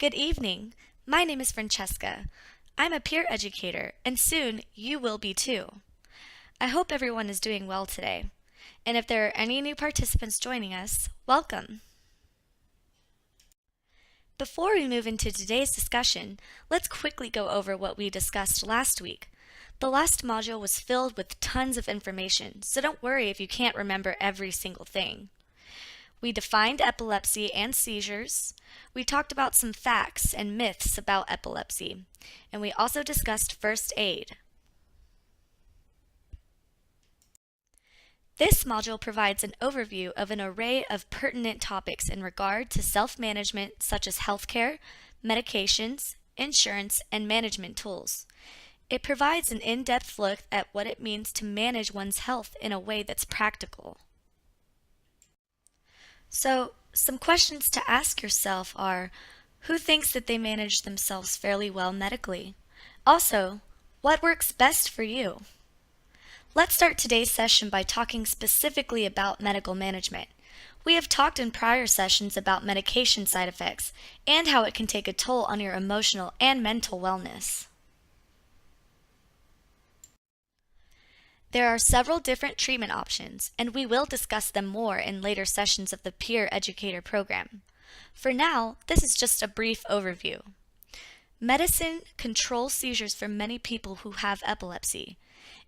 Good evening. My name is Francesca. I'm a peer educator, and soon you will be too. I hope everyone is doing well today. And if there are any new participants joining us, welcome. Before we move into today's discussion, let's quickly go over what we discussed last week. The last module was filled with tons of information, so don't worry if you can't remember every single thing. We defined epilepsy and seizures. We talked about some facts and myths about epilepsy. And we also discussed first aid. This module provides an overview of an array of pertinent topics in regard to self-management such as healthcare, medications, insurance, and management tools. It provides an in-depth look at what it means to manage one's health in a way that's practical. So, some questions to ask yourself are, who thinks that they manage themselves fairly well medically? Also, what works best for you? Let's start today's session by talking specifically about medical management. We have talked in prior sessions about medication side effects and how it can take a toll on your emotional and mental wellness. There are several different treatment options, and we will discuss them more in later sessions of the Peer Educator program. For now, this is just a brief overview. Medicine controls seizures for many people who have epilepsy.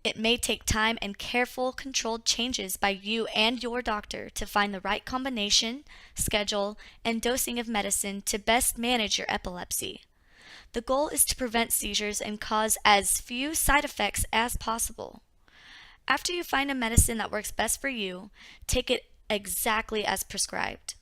It may take time and careful, controlled changes by you and your doctor to find the right combination, schedule, and dosing of medicine to best manage your epilepsy. The goal is to prevent seizures and cause as few side effects as possible. After you find a medicine that works best for you, take it exactly as prescribed.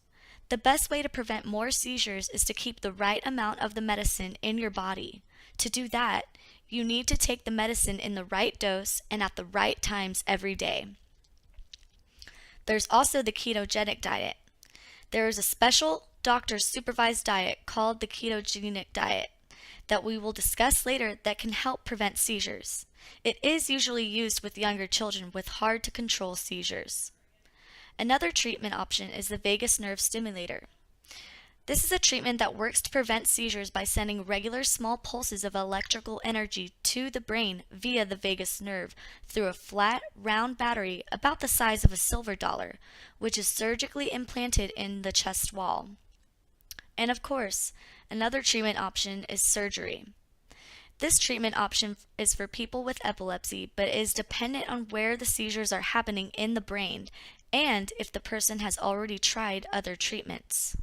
The best way to prevent more seizures is to keep the right amount of the medicine in your body. To do that, you need to take the medicine in the right dose and at the right times every day. There's also the ketogenic diet. There is a special doctor's supervised diet called the ketogenic diet that we will discuss later that can help prevent seizures. It is usually used with younger children with hard to control seizures. Another treatment option is the vagus nerve stimulator. This is a treatment that works to prevent seizures by sending regular small pulses of electrical energy to the brain via the vagus nerve through a flat, round battery about the size of a silver dollar, which is surgically implanted in the chest wall. And of course, another treatment option is surgery. This treatment option is for people with epilepsy, but is dependent on where the seizures are happening in the brain and if the person has already tried other treatments.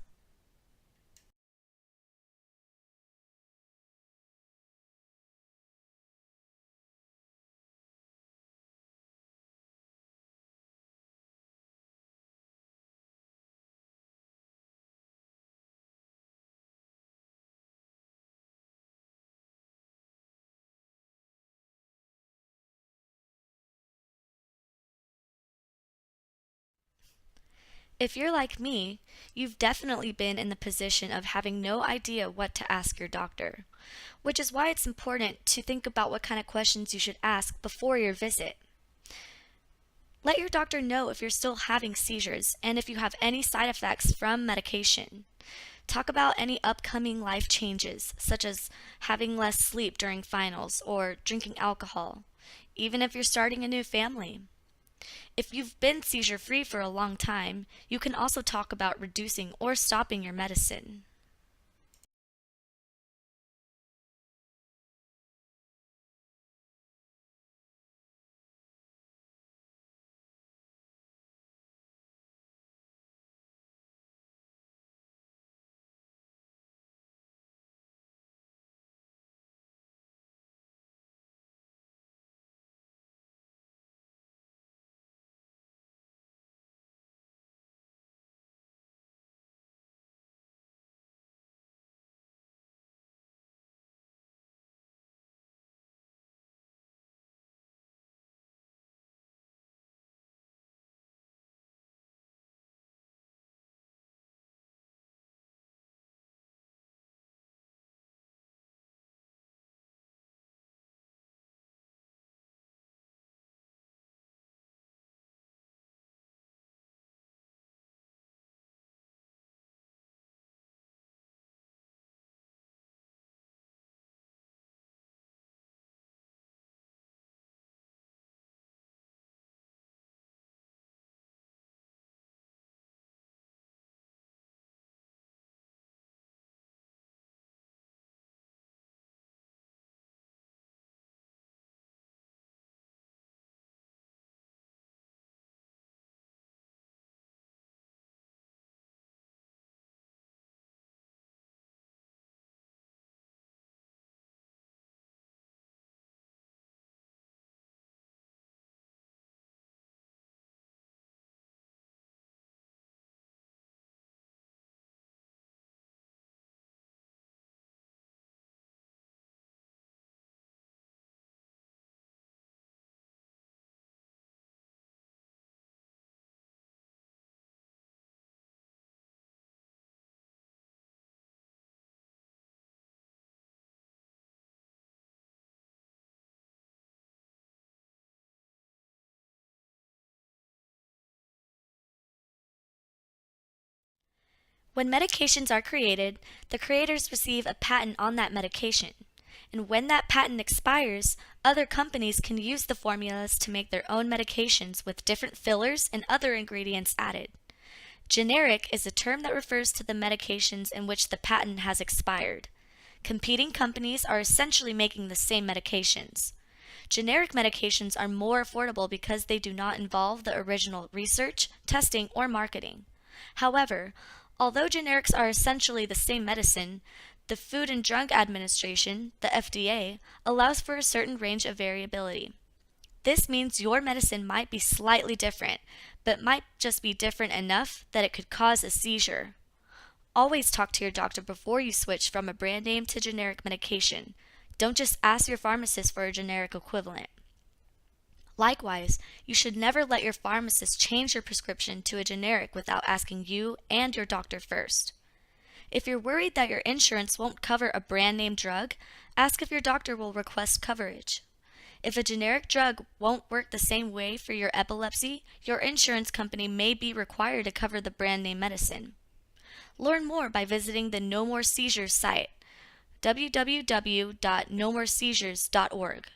If you're like me, you've definitely been in the position of having no idea what to ask your doctor, which is why it's important to think about what kind of questions you should ask before your visit. Let your doctor know if you're still having seizures and if you have any side effects from medication. Talk about any upcoming life changes, such as having less sleep during finals or drinking alcohol, even if you're starting a new family. If you've been seizure-free for a long time, you can also talk about reducing or stopping your medicine. When medications are created, the creators receive a patent on that medication. And when that patent expires, other companies can use the formulas to make their own medications with different fillers and other ingredients added. Generic is a term that refers to the medications in which the patent has expired. Competing companies are essentially making the same medications. Generic medications are more affordable because they do not involve the original research, testing, or marketing. However, although generics are essentially the same medicine, the Food and Drug Administration, the FDA, allows for a certain range of variability. This means your medicine might be slightly different, but might just be different enough that it could cause a seizure. Always talk to your doctor before you switch from a brand name to generic medication. Don't just ask your pharmacist for a generic equivalent. Likewise, you should never let your pharmacist change your prescription to a generic without asking you and your doctor first. If you're worried that your insurance won't cover a brand name drug, ask if your doctor will request coverage. If a generic drug won't work the same way for your epilepsy, your insurance company may be required to cover the brand name medicine. Learn more by visiting the No More Seizures site, www.nomoreseizures.org.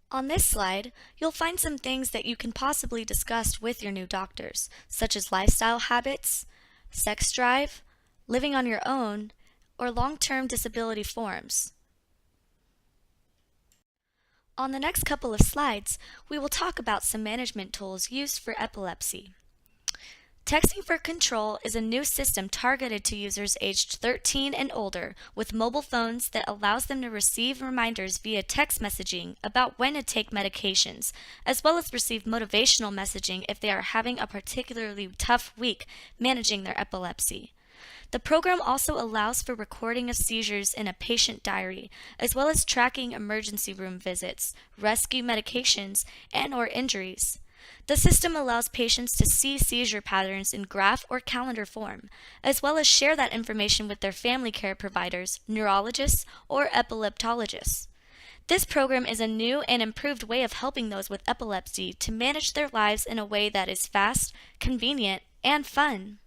On this slide, you'll find some things that you can possibly discuss with your new doctors, such as lifestyle habits, sex drive, living on your own, or long-term disability forms. On the next couple of slides, we will talk about some management tools used for epilepsy. Texting for Control is a new system targeted to users aged 13 and older with mobile phones that allows them to receive reminders via text messaging about when to take medications, as well as receive motivational messaging if they are having a particularly tough week managing their epilepsy. The program also allows for recording of seizures in a patient diary, as well as tracking emergency room visits, rescue medications, and/or injuries. The system allows patients to see seizure patterns in graph or calendar form, as well as share that information with their family care providers, neurologists, or epileptologists. This program is a new and improved way of helping those with epilepsy to manage their lives in a way that is fast, convenient, and fun.